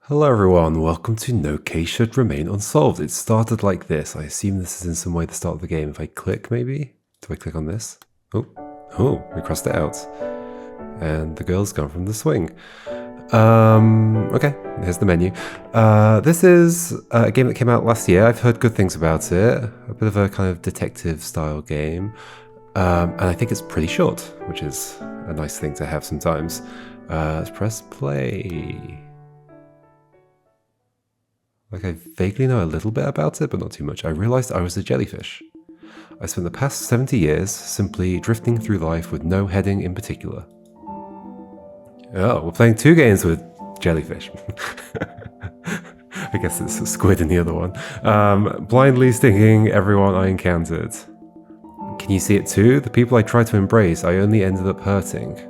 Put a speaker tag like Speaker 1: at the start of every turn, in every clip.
Speaker 1: Hello everyone, welcome to No Case Should Remain Unsolved. It started like this. I assume this is in some way the start of the game. If I click maybe? Do I click on this? Oh, we crossed it out. And the girl's gone from the swing. Okay, here's the menu. This is a game that came out last year. I've heard good things about it. A bit of a kind of detective style game. And I think it's pretty short, which is a nice thing to have sometimes. Let's press play. Like, I vaguely know a little bit about it, but not too much. I realized I was a jellyfish. I spent the past 70 years simply drifting through life with no heading in particular. Oh, we're playing two games with jellyfish. I guess it's a squid in the other one. Blindly stinging everyone I encountered. Can you see it too? The people I tried to embrace, I only ended up hurting.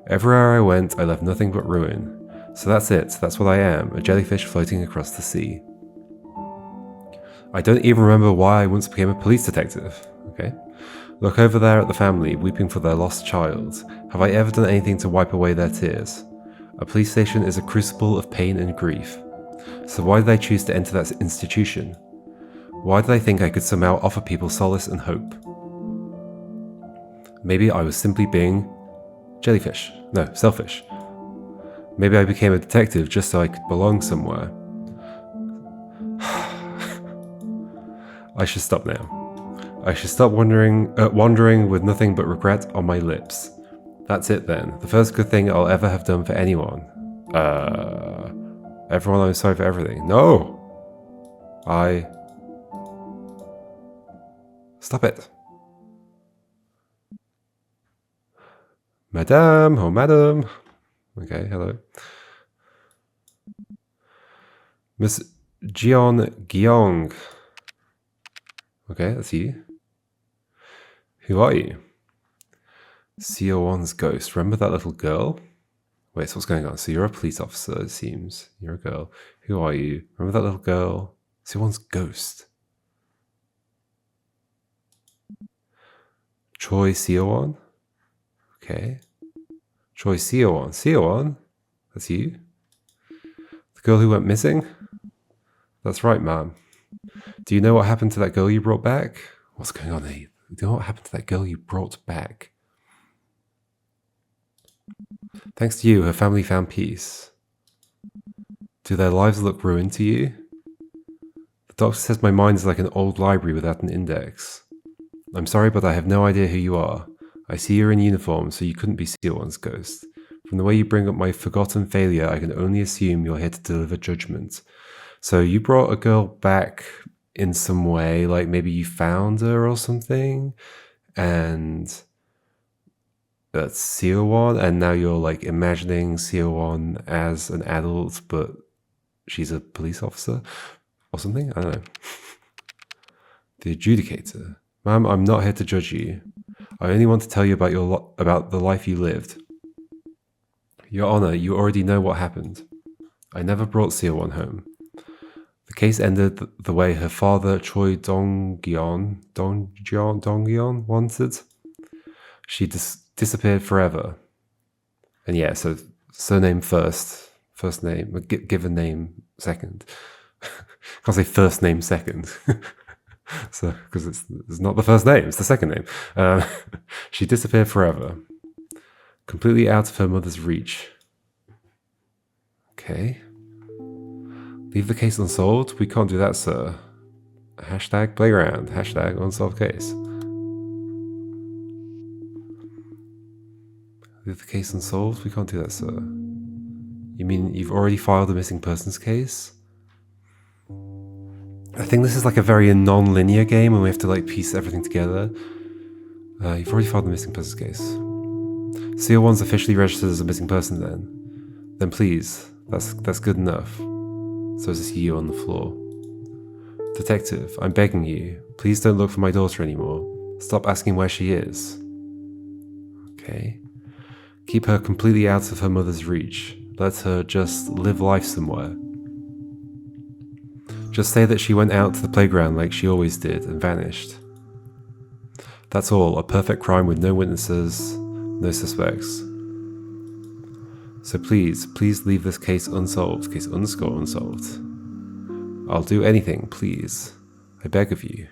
Speaker 1: Everywhere I went, I left nothing but ruin. So that's it, that's what I am, a jellyfish floating across the sea. I don't even remember why I once became a police detective. Okay. Look over there at the family, weeping for their lost child. Have I ever done anything to wipe away their tears? A police station is a crucible of pain and grief. So why did I choose to enter that institution? Why did I think I could somehow offer people solace and hope? Maybe I was simply being jellyfish. No, selfish. Maybe I became a detective just so I could belong somewhere. I should stop now. I should stop wandering with nothing but regret on my lips. That's it then. The first good thing I'll ever have done for anyone. Everyone, I'm sorry for everything. No! Stop it. Madame, oh madam. Okay, hello. Miss Jeon Gyeong. Okay, that's you. Who are you? Seowon's ghost. Remember that little girl? Wait, so what's going on? So you're a police officer, it seems. You're a girl. Who are you? Remember that little girl? Seowon's ghost. Choi Seowon? Okay. Choi Seowon. Seowon? That's you? The girl who went missing? That's right, ma'am. Do you know what happened to that girl you brought back? What's going on here? Do you know what happened to that girl you brought back? Thanks to you, her family found peace. Do their lives look ruined to you? The doctor says my mind is like an old library without an index. I'm sorry, but I have no idea who you are. I see you're in uniform, so you couldn't be Seowon's ghost. From the way you bring up my forgotten failure, I can only assume you're here to deliver judgment. So you brought a girl back in some way, like maybe you found her or something, and that's Seowon, and now you're like imagining Seowon as an adult, but she's a police officer or something? I don't know. The adjudicator. Ma'am, I'm not here to judge you. I only want to tell you about the life you lived. Your Honor, you already know what happened. I never brought Seowon home. The case ended the way her father, Choi Dong-gyeon, wanted. She disappeared forever. And yeah, so surname first name, given name second. Can't say first name second. So, because it's not the first name, it's the second name. She disappeared forever. Completely out of her mother's reach. Okay. Leave the case unsolved? We can't do that, sir. Hashtag playground. Hashtag unsolved case. Leave the case unsolved? We can't do that, sir. You mean you've already filed a missing persons case? I think this is like a very non-linear game and we have to like piece everything together. You've already filed the missing persons case. Seowon's officially registered as a missing person then. Then please, that's good enough. So is this you on the floor? Detective, I'm begging you, please don't look for my daughter anymore. Stop asking where she is. Okay. Keep her completely out of her mother's reach. Let her just live life somewhere. Just say that she went out to the playground like she always did and vanished. That's all, a perfect crime with no witnesses, no suspects. So please leave this case unsolved. Case underscore unsolved. I'll do anything, please. I beg of you.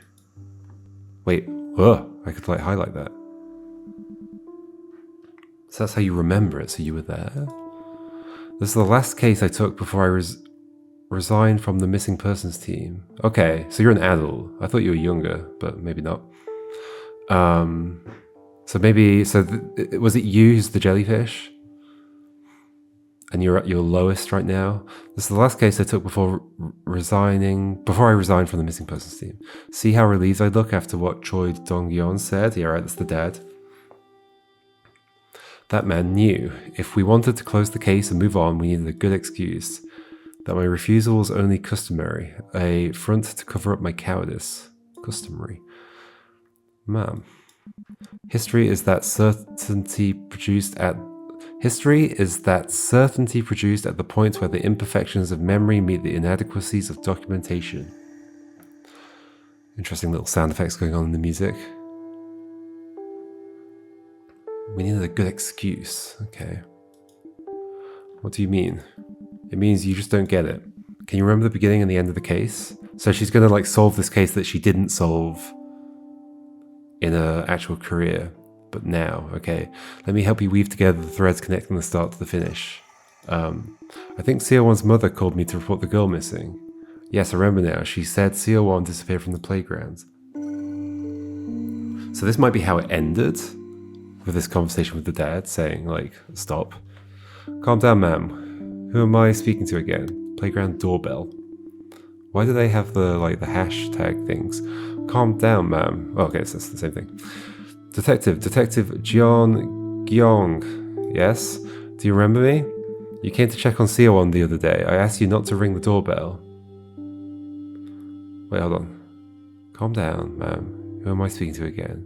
Speaker 1: Wait, I could like highlight that. So that's how you remember it, so you were there? This is the last case I took before I resigned from the missing persons team. Okay, so you're an adult. I thought you were younger, but maybe not. Was it you who's the jellyfish? And you're at your lowest right now? This is the last case I took before I resigned from the missing persons team. See how relieved I look after what Choi Dong-yeon said? Yeah, right, that's the dad. That man knew. If we wanted to close the case and move on, we needed a good excuse. That my refusal was only customary. A front to cover up my cowardice. Customary. Ma'am. History is that certainty produced at the point where the imperfections of memory meet the inadequacies of documentation. Interesting little sound effects going on in the music. We needed a good excuse. Okay. What do you mean? It means you just don't get it. Can you remember the beginning and the end of the case? So she's going to like solve this case that she didn't solve in her actual career. But now, okay, let me help you weave together the threads connecting the start to the finish. I think Seowon's mother called me to report the girl missing. Yes, I remember now. She said Seowon disappeared from the playground. So this might be how it ended, with this conversation with the dad saying, like, stop. Calm down, ma'am. Who am I speaking to again? Playground doorbell. Why do they have the hashtag things? Calm down, ma'am. Oh, okay, so it's the same thing. Detective Jeon Gyeong. Yes? Do you remember me? You came to check on Seowon the other day. I asked you not to ring the doorbell. Wait, hold on. Calm down, ma'am. Who am I speaking to again?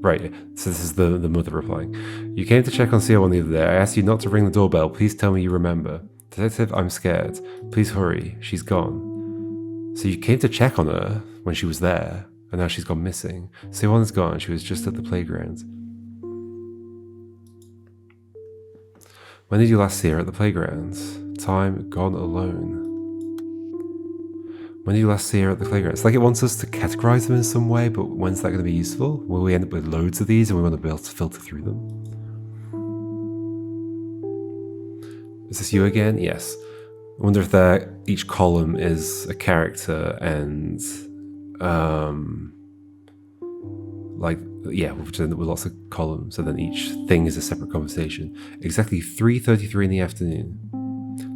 Speaker 1: Right, so this is the mother replying. You came to check on Seowon the other day. I asked you not to ring the doorbell. Please tell me you remember. Detective, I'm scared. Please hurry. She's gone. So you came to check on her when she was there, and now she's gone missing. Seowon's gone. She was just at the playground. When did you last see her at the playground? Time gone alone. When did you last see her at the playground? It's like it wants us to categorize them in some way, but when's that going to be useful? Will we end up with loads of these and we want to be able to filter through them? Is this you again? Yes. I wonder if each column is a character and with lots of columns, and then each thing is a separate conversation. Exactly 3:33 in the afternoon.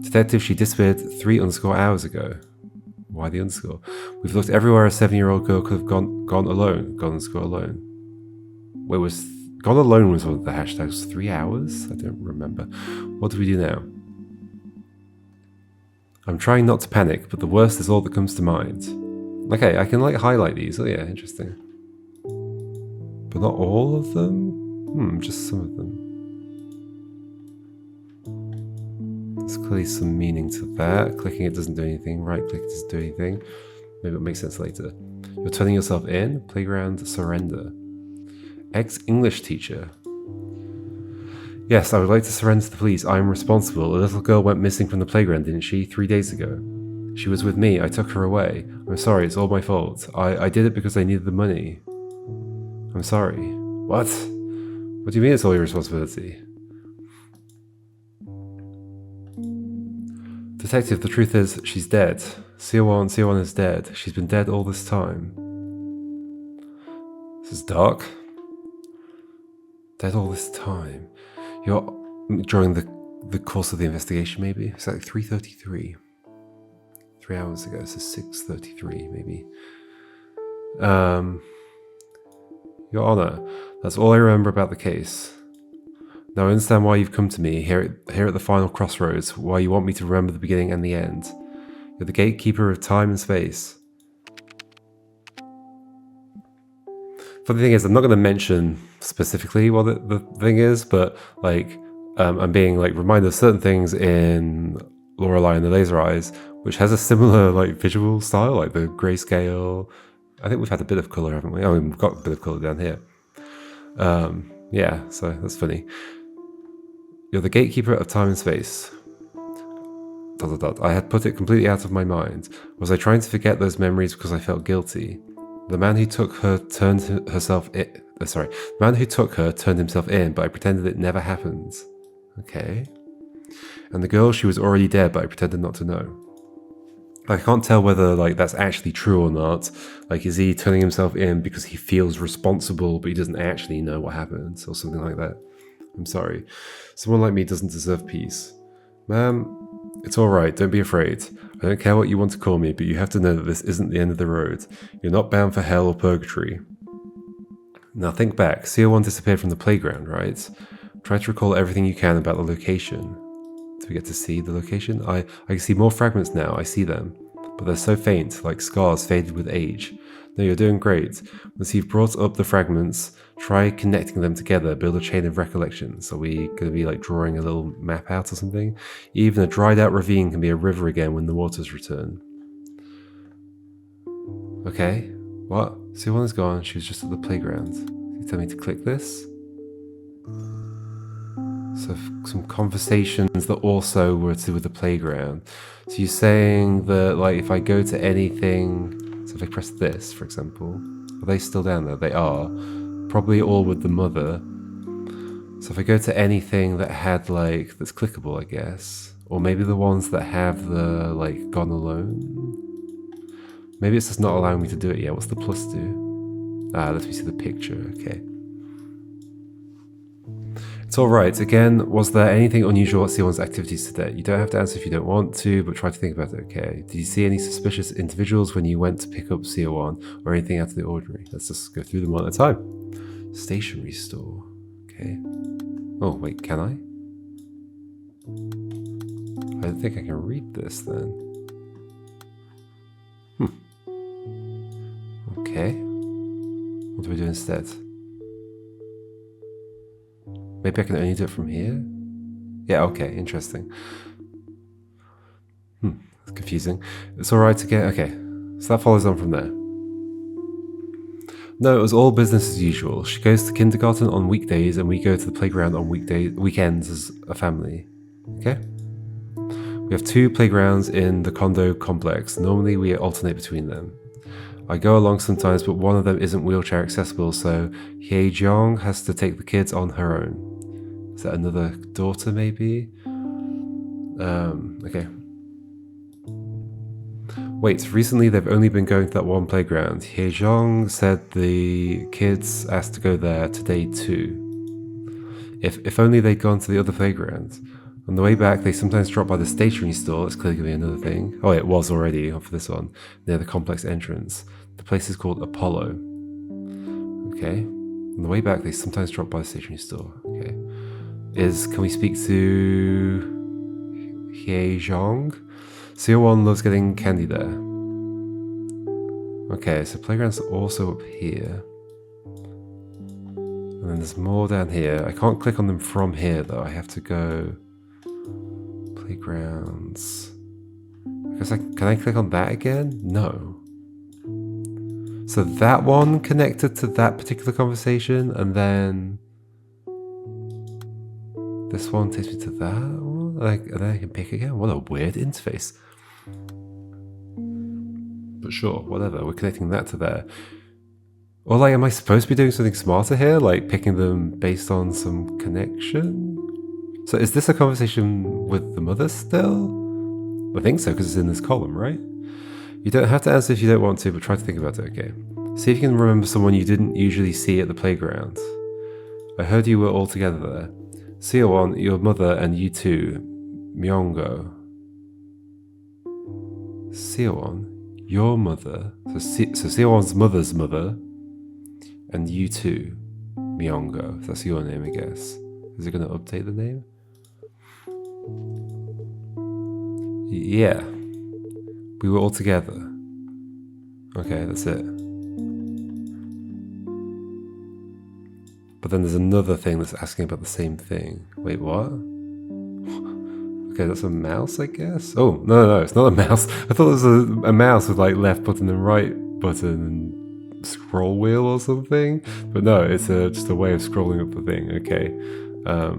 Speaker 1: Detective, she disappeared 3 hours ago. Why the underscore? We've looked everywhere a 7-year-old girl could have gone alone. Gone alone. Wait, was gone alone was one of the hashtags? 3 hours? I don't remember. What do we do now? I'm trying not to panic, but the worst is all that comes to mind. Okay, I can highlight these. Oh yeah, interesting. But not all of them? Just some of them. There's clearly some meaning to that. Clicking it doesn't do anything. Right click doesn't do anything. Maybe it'll make sense later. You're turning yourself in. Playground surrender. Ex-English teacher. Yes, I would like to surrender to the police. I am responsible. A little girl went missing from the playground, didn't she? 3 days ago. She was with me. I took her away. I'm sorry. It's all my fault. I did it because I needed the money. I'm sorry. What? What do you mean it's all your responsibility? Detective, the truth is, she's dead. Seowon is dead. She's been dead all this time. This is dark. Dead all this time. During the course of the investigation, maybe? It's like 3:33. 3 hours ago, so 6:33, maybe. Your Honor, that's all I remember about the case. Now I understand why you've come to me, here at the final crossroads, why you want me to remember the beginning and the end. You're the gatekeeper of time and space. Funny thing is, I'm not going to mention specifically what the thing is, but I'm being reminded of certain things in Lorelei and the Laser Eyes, which has a similar visual style, like the grayscale. I think we've had a bit of color, haven't we? I mean, we've got a bit of color down here. Yeah, so that's funny. You're the gatekeeper of time and space. ... I had put it completely out of my mind. Was I trying to forget those memories because I felt guilty? The man who took her turned himself in. The man who took her turned himself in, but I pretended it never happened. Okay. And the girl, she was already dead, but I pretended not to know. I can't tell whether like that's actually true or not. Like, is he turning himself in because he feels responsible, but he doesn't actually know what happened, or something like that? I'm sorry. Someone like me doesn't deserve peace. Ma'am, it's alright, don't be afraid. I don't care what you want to call me, but you have to know that this isn't the end of the road. You're not bound for hell or purgatory. Now think back. Seowon disappeared from the playground, right? Try to recall everything you can about the location. Do we get to see the location? I can see more fragments now, I see them. But they're so faint, like scars faded with age. No, you're doing great. Once you've brought up the fragments, try connecting them together, build a chain of recollections. Are we going to be like drawing a little map out or something? Even a dried out ravine can be a river again when the waters return. Okay, what? Seowon is gone, she was just at the playground. You tell me to click this? So some conversations that also were to do with the playground. So you're saying that like if I go to anything, so if I press this, for example, are they still down there? They are. Probably all with the mother. So if I go to anything that had like, that's clickable, I guess. Or maybe the ones that have the like gone alone. Maybe it's just not allowing me to do it yet. What's the plus do? Ah, let me see the picture, okay. It's alright. Again, was there anything unusual at Seowon's activities today? You don't have to answer if you don't want to, but try to think about it, okay? Did you see any suspicious individuals when you went to pick up Seowon, or anything out of the ordinary? Let's just go through them one at a time. Stationery store. Okay. Oh, wait, can I? I don't think I can read this then. Okay. What do we do instead? Maybe I can only do it from here? Yeah, okay, interesting. It's confusing. It's alright to get... Okay, so that follows on from there. No, it was all business as usual. She goes to kindergarten on weekdays and we go to the playground on weekends as a family. Okay? We have 2 playgrounds in the condo complex. Normally we alternate between them. I go along sometimes, but one of them isn't wheelchair accessible, so Hye Jeong has to take the kids on her own. Is that another daughter, maybe? Okay. Wait, recently they've only been going to that one playground. Hye Jeong said the kids asked to go there today too. If only they'd gone to the other playground. On the way back, they sometimes drop by the stationery store. It's clearly another thing. Oh, it was already for this one, near the complex entrance. The place is called Apollo. Okay. On the way back, they sometimes drop by the stationery store. Okay. Can we speak to Hye Jeong? Seowon loves getting candy there. Okay, so playground's also up here. And then there's more down here. I can't click on them from here though. I have to go playgrounds. Can I click on that again? No. So that one connected to that particular conversation, and then this one takes me to that one, and then I can pick again. What a weird interface. But sure, whatever. We're connecting that to there. Or like, am I supposed to be doing something smarter here? Like picking them based on some connection? So is this a conversation with the mother still? I think so, because it's in this column, right? You don't have to answer if you don't want to, but try to think about it, okay? See if you can remember someone you didn't usually see at the playground. I heard you were all together there. Seowon, your mother, and you too. Myongo. Seowon, your mother. So Seowon's mother's mother. And you too. Myongo. That's your name, I guess. Is it going to update the name? Yeah. We were all together. Okay, that's it. But then there's another thing that's asking about the same thing. Wait, what? Okay, that's a mouse, I guess? Oh, no, it's not a mouse. I thought it was a mouse with like left button and right button and scroll wheel or something. But no, it's just a way of scrolling up the thing. Okay.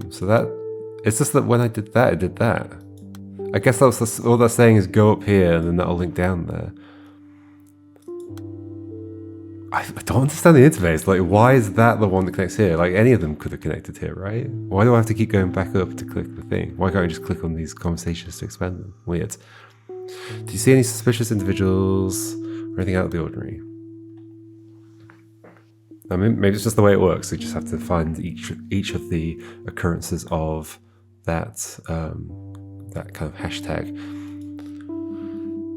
Speaker 1: So that It's just that when I did that, it did that. I guess that's all that's saying is go up here and then that'll link down there. I don't understand the interface. Like, why is that the one that connects here? Like, any of them could have connected here, right? Why do I have to keep going back up to click the thing? Why can't I just click on these conversations to expand them? Weird. Do you see any suspicious individuals or anything out of the ordinary? I mean, maybe it's just the way it works. We just have to find each of the occurrences of that that kind of hashtag,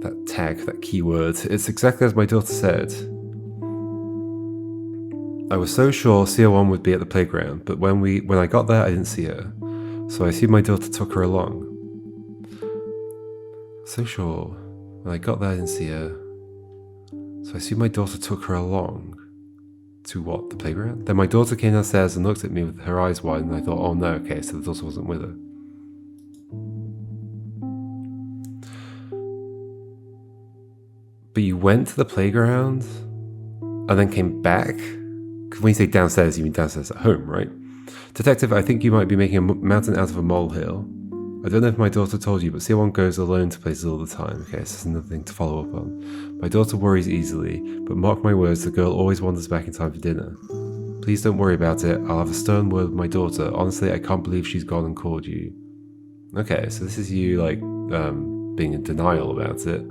Speaker 1: that tag, that keyword. It's exactly as my daughter said. I was so sure Seowon would be at the playground, but when I got there, I didn't see her. So I assumed my daughter took her along. So sure. When I got there, I didn't see her. So I assumed my daughter took her along. To what? The playground? Then my daughter came downstairs and looked at me with her eyes wide, and I thought, oh no, okay, so the daughter wasn't with her. But you went to the playground and then came back? When you say downstairs, you mean downstairs at home, right? Detective, I think you might be making a mountain out of a molehill. I don't know if my daughter told you, but Seowon goes alone to places all the time. Okay, so there's another thing to follow up on. My daughter worries easily, but mark my words, the girl always wanders back in time for dinner. Please don't worry about it. I'll have a stern word with my daughter. Honestly, I can't believe she's gone and called you. Okay, so this is you, like, being in denial about it.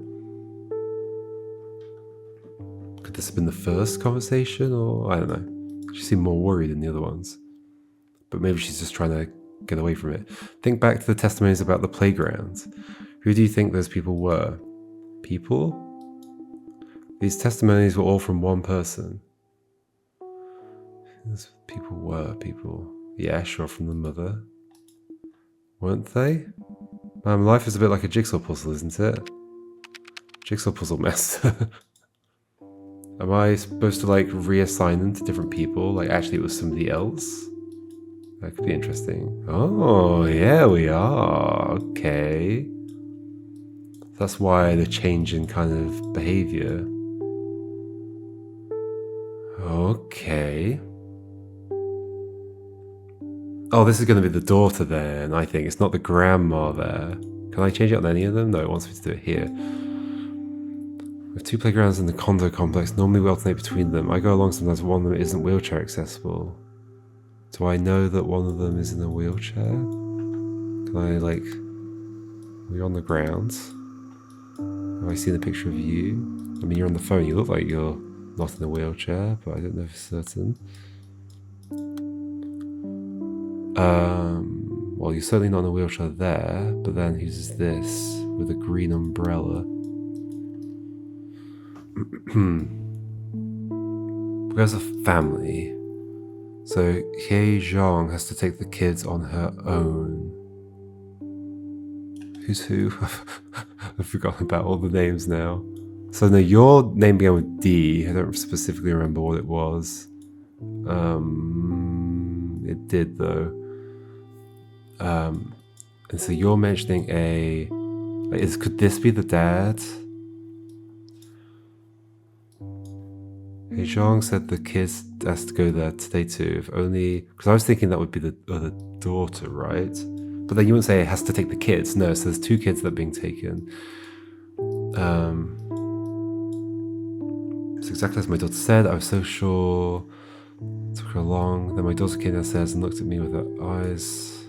Speaker 1: Could this have been the first conversation, or I don't know. She seemed more worried than the other ones. But maybe she's just trying to get away from it. Think back to the testimonies about the playground. Who do you think those people were? People? These testimonies were all from one person. Those people were people. Yeah, sure, from the mother. Weren't they? Life is a bit like a jigsaw puzzle, isn't it? Jigsaw puzzle master. Am I supposed to, like, reassign them to different people? Like, actually it was somebody else? That could be interesting. Oh, yeah, we are. Okay. That's why the change in kind of behavior. Okay. Oh, this is going to be the daughter then, I think. It's not the grandma there. Can I change it on any of them? No, it wants me to do it here. We have two playgrounds in the condo complex. Normally we alternate between them. I go along sometimes, but one of them isn't wheelchair accessible. Do I know that one of them is in a wheelchair? Can I, like... Are you on the ground? Have I seen a picture of you? I mean, you're on the phone. You look like you're not in a wheelchair, but I don't know for certain. Well, you're certainly not in a wheelchair there, but then who's this with a green umbrella? Where's a family? So Hye Jeong has to take the kids on her own. Who's who? I've forgotten about all the names now. So no, your name began with D. I don't specifically remember what it was. It did though. And so you're mentioning could this be the dad? Hye Jeong said the kids has to go there today too, if only... Because I was thinking that would be the daughter, right? But then you wouldn't say it has to take the kids. No, so there's two kids that are being taken. It's exactly as my daughter said. I was so sure. Took her along. Then my daughter came downstairs and looked at me with her eyes.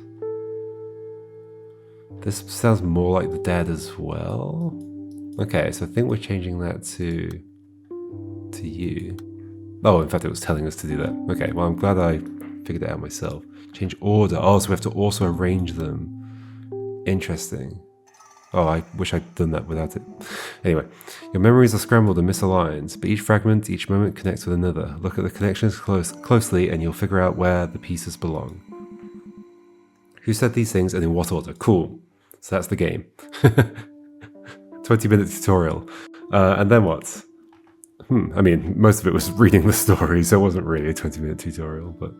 Speaker 1: This sounds more like the dad as well. Okay, so I think we're changing that to you. Oh, in fact, it was telling us to do that. Okay, well, I'm glad I figured it out myself. Change order. Oh, so we have to also arrange them. Interesting. Oh, I wish I'd done that without it. Anyway, your memories are scrambled and misaligned, but each fragment, each moment connects with another. Look at the connections closely and you'll figure out where the pieces belong. Who said these things and in what order? Cool. So that's the game. 20-minute tutorial. And then what? I mean, most of it was reading the story, so it wasn't really a 20-minute tutorial, but...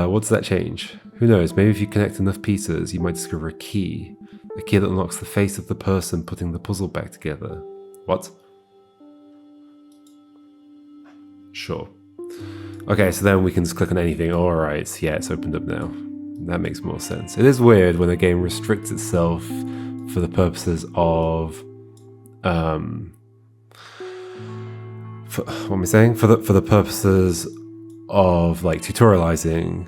Speaker 1: what does that change? Who knows, maybe if you connect enough pieces, you might discover a key that unlocks the face of the person putting the puzzle back together. What? Sure. Okay, so then we can just click on anything. Alright, yeah, it's opened up now. That makes more sense. It is weird when a game restricts itself for the purposes of what am I saying? For the purposes of like tutorializing,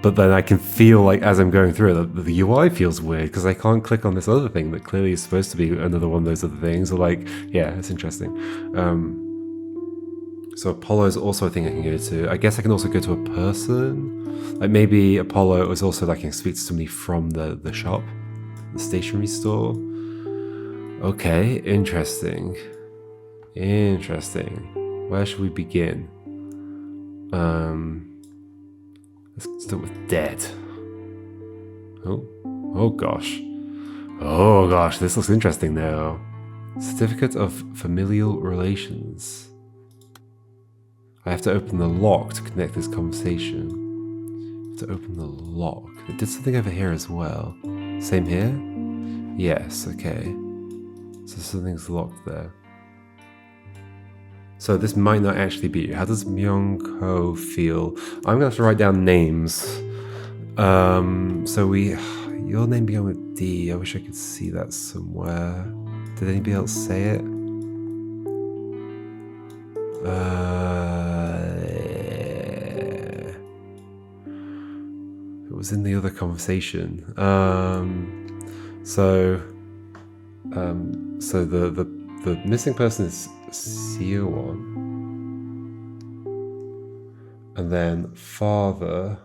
Speaker 1: but then I can feel like as I'm going through it, the UI feels weird because I can't click on this other thing that clearly is supposed to be another one of those other things. Or like, yeah, it's interesting. So Apollo is also a thing I can go to. I guess I can also go to a person. Like maybe Apollo is also like I can speak to somebody from the shop, the stationery store. Okay, interesting. Interesting. Where should we begin? Let's start with dead. Oh gosh. Oh gosh, this looks interesting now. Certificate of familial relations. I have to open the lock to connect this conversation. I have to open the lock. It did something over here as well. Same here? Yes, okay. So something's locked there. So this might not actually be you. How does Myung-ho feel? I'm going to have to write down names. Your name began with D. I wish I could see that somewhere. Did anybody else say it? It was in the other conversation. So the missing person is Seowon, and then father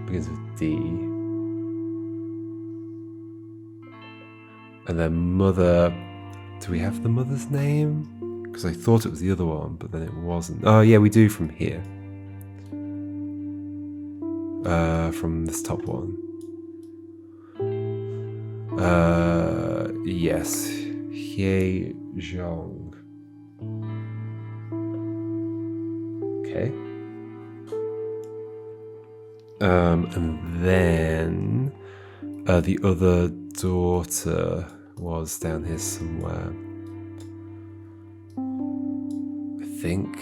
Speaker 1: begins with D, and then mother. Do we have the mother's name? Because I thought it was the other one, but then it wasn't. Oh yeah, we do from here. From this top one. Yes. Jeong. Okay. And then the other daughter was down here somewhere. I think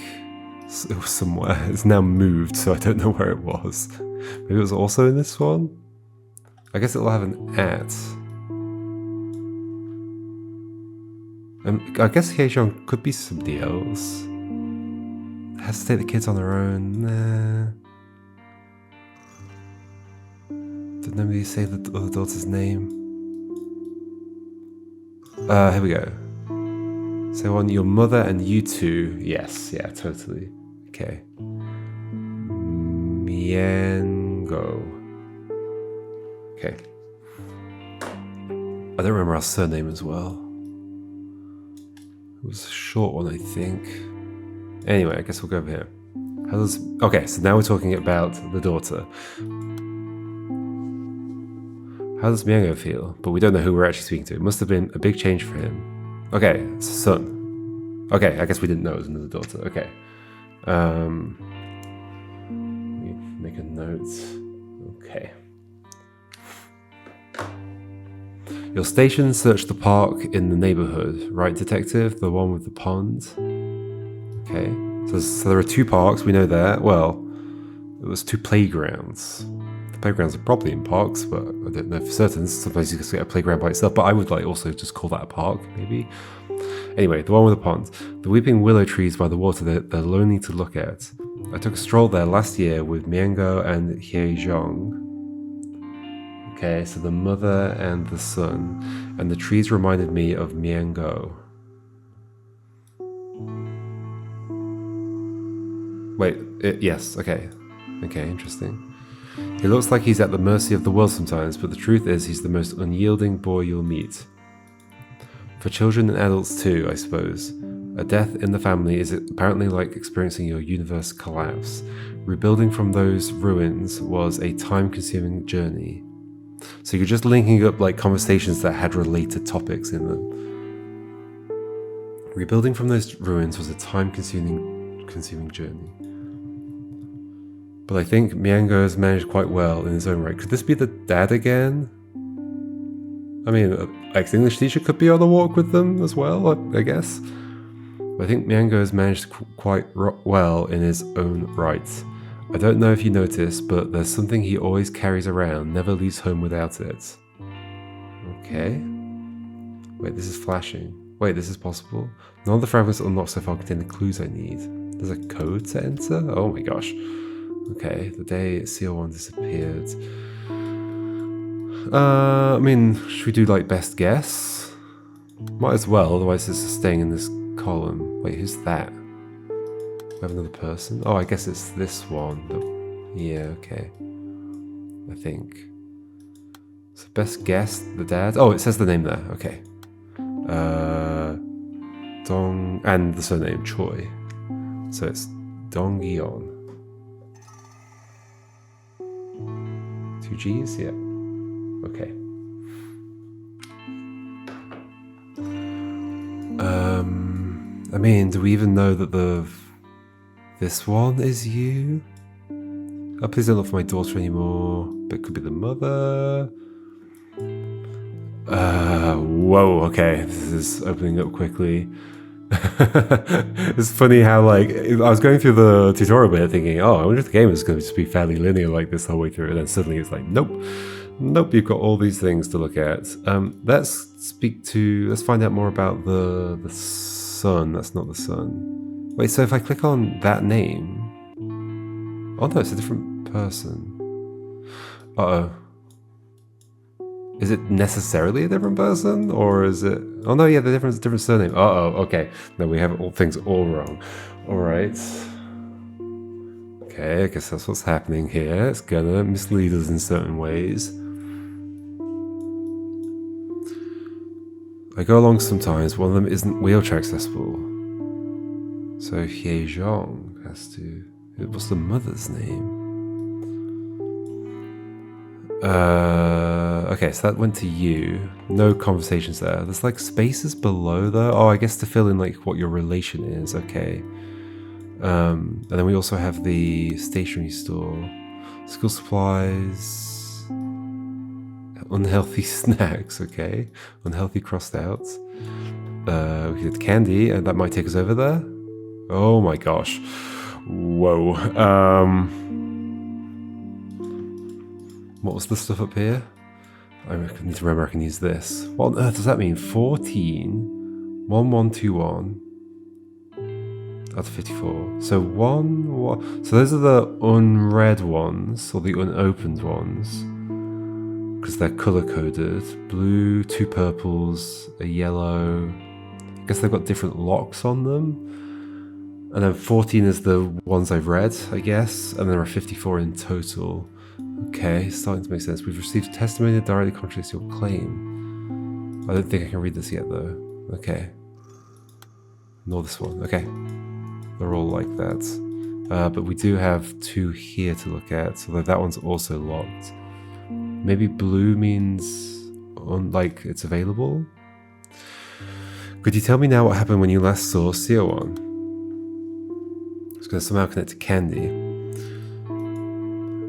Speaker 1: it was somewhere. It's now moved, so I don't know where it was. Maybe it was also in this one? I guess it'll have an at. I guess Jeong could be somebody else. Has to take the kids on their own. Nah. Did nobody say the other daughter's name? Here we go. So on your mother and you two. Yes, yeah, totally. Okay. Miengo. Okay. I don't remember our surname as well. It was a short one, I think. Anyway, I guess we'll go over here. Okay, so now we're talking about the daughter. How does Miengo feel? But we don't know who we're actually speaking to. It must have been a big change for him. Okay, it's a son. Okay, I guess we didn't know it was another daughter. Okay. Let me make a note. Okay. Your station searched the park in the neighborhood, right, detective? The one with the pond? Okay. So there are two parks, we know that. Well, it was two playgrounds. The playgrounds are probably in parks, but I don't know for certain. Sometimes you just get a playground by itself, but I would like also just call that a park, maybe. Anyway, the one with the pond. The weeping willow trees by the water, they're lonely to look at. I took a stroll there last year with Miengo and Jeong. Okay, so the mother and the son. And the trees reminded me of Miengo. Wait, yes, okay. Okay, interesting. He looks like he's at the mercy of the world sometimes, but the truth is he's the most unyielding boy you'll meet. For children and adults too, I suppose. A death in the family is apparently like experiencing your universe collapse. Rebuilding from those ruins was a time-consuming journey. So you're just linking up like conversations that had related topics in them. Rebuilding from those ruins was a time-consuming journey. But I think Miengo has managed quite well in his own right. Could this be the dad again? I mean, ex-English teacher could be on a walk with them as well, I guess. But I think Miengo has managed quite well in his own right. I don't know if you noticed, but there's something he always carries around, never leaves home without it. Okay. Wait, this is flashing. Wait, this is possible? None of the fragments unlocked so far contain the clues I need. There's a code to enter? Oh my gosh. Okay, the day Seowon disappeared. I mean, should we do like best guess? Might as well, otherwise this is staying in this column. Wait, who's that? We have another person? Oh, I guess it's this one. Yeah, okay. I think. So best guess, the dad. Oh, it says the name there. Okay. Dong, and the surname Choi. So it's Dong Gyeong. 2 G's? Yeah. Okay. I mean, do we even know that this one is you? Oh, please don't look for my daughter anymore. But it could be the mother. Whoa, okay. This is opening up quickly. It's funny how, like, I was going through the tutorial bit thinking, oh, I wonder if the game is going to just be fairly linear like this the whole way through, and then suddenly it's like, nope, you've got all these things to look at. Let's find out more about the son. That's not the son. Wait, so if I click on that name, oh no, it's a different person. Uh-oh. Is it necessarily a different person, or is it? Oh no, yeah, the different surname. Okay. No, we have all things all wrong. All right. Okay, I guess that's what's happening here. It's gonna mislead us in certain ways. I go along sometimes. One of them isn't wheelchair accessible. So Hyejong has to. What's the mother's name? Okay, so that went to you. No conversations there. There's like spaces below though. Oh, I guess to fill in like what your relation is. Okay. And then we also have the stationery store, school supplies, unhealthy snacks. Okay, unhealthy crossed out. We did candy, and that might take us over there. Oh my gosh. Whoa. What was the stuff up here? I need to remember I can use this. What on earth does that mean? 14, 1121, out of 54. So so those are the unread ones, or the unopened ones, because they're color coded. Blue, 2 purples, a yellow. I guess they've got different locks on them. And then 14 is the ones I've read, I guess, and there are 54 in total. Okay, starting to make sense. We've received testimony that directly contradicts your claim. I don't think I can read this yet, though. Okay. Nor this one. Okay. They're all like that. But we do have 2 here to look at, although that one's also locked. Maybe blue means, like, it's available? Could you tell me now what happened when you last saw Seowon? It's going to somehow connect to Candy.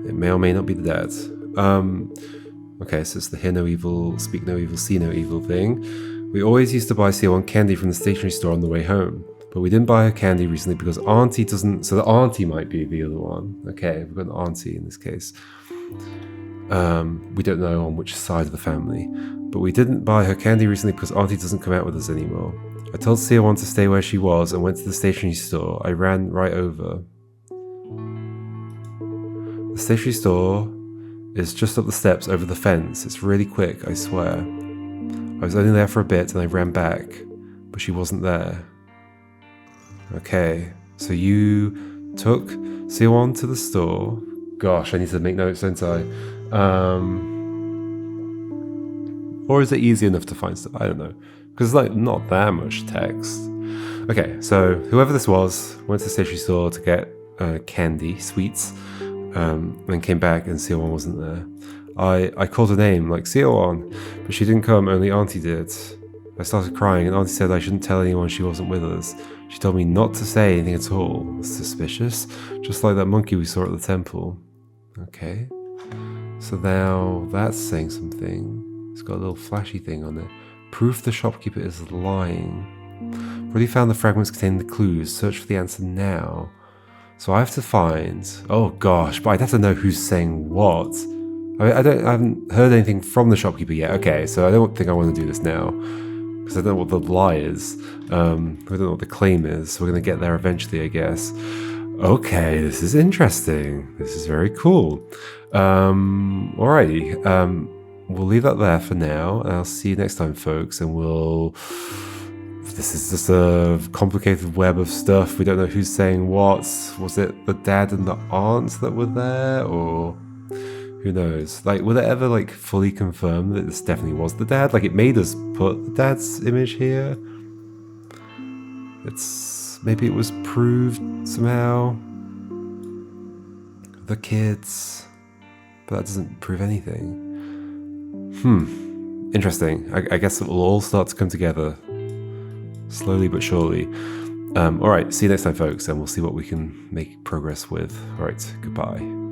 Speaker 1: It may or may not be the dad. Okay, so it's the hear no evil, speak no evil, see no evil thing. We always used to buy Seowon candy from the stationery store on the way home. But we didn't buy her candy recently because Auntie doesn't... So the Auntie might be the other one. Okay, we've got an Auntie in this case. We don't know on which side of the family. But we didn't buy her candy recently because Auntie doesn't come out with us anymore. I told Seowon to stay where she was and went to the stationery store. I ran right over. The stationery store is just up the steps over the fence. It's really quick, I swear. I was only there for a bit and I ran back, but she wasn't there. Okay, so you took Seowon to the store. Gosh, I need to make notes, don't I? Or is it easy enough to find stuff? I don't know. Because like not that much text. Okay, so whoever this was went to the stationery store to get candy, sweets. Then came back and Seowon wasn't there. I called her name, like Seowon, but she didn't come, only Auntie did. I started crying and Auntie said I shouldn't tell anyone she wasn't with us. She told me not to say anything at all. Suspicious. Just like that monkey we saw at the temple. Okay. So now that's saying something. It's got a little flashy thing on it. Proof the shopkeeper is lying. Already found the fragments containing the clues. Search for the answer now. So I have to find, oh gosh, but I'd have to know who's saying what. I haven't heard anything from the shopkeeper yet. Okay, so I don't think I want to do this now, because I don't know what the lie is. I don't know what the claim is. We're going to get there eventually, I guess. Okay, this is interesting. This is very cool. Alrighty. We'll leave that there for now, and I'll see you next time, folks, and we'll... This is just a complicated web of stuff. We don't know who's saying what. Was it the dad and the aunt that were there, or who knows? Like, would it ever like fully confirm that this definitely was the dad? Like, it made us put the dad's image here. Maybe it was proved somehow. The kids, but that doesn't prove anything. Interesting. I guess it will all start to come together. Slowly but surely. Alright, see you next time, folks, and we'll see what we can make progress with. Alright, goodbye.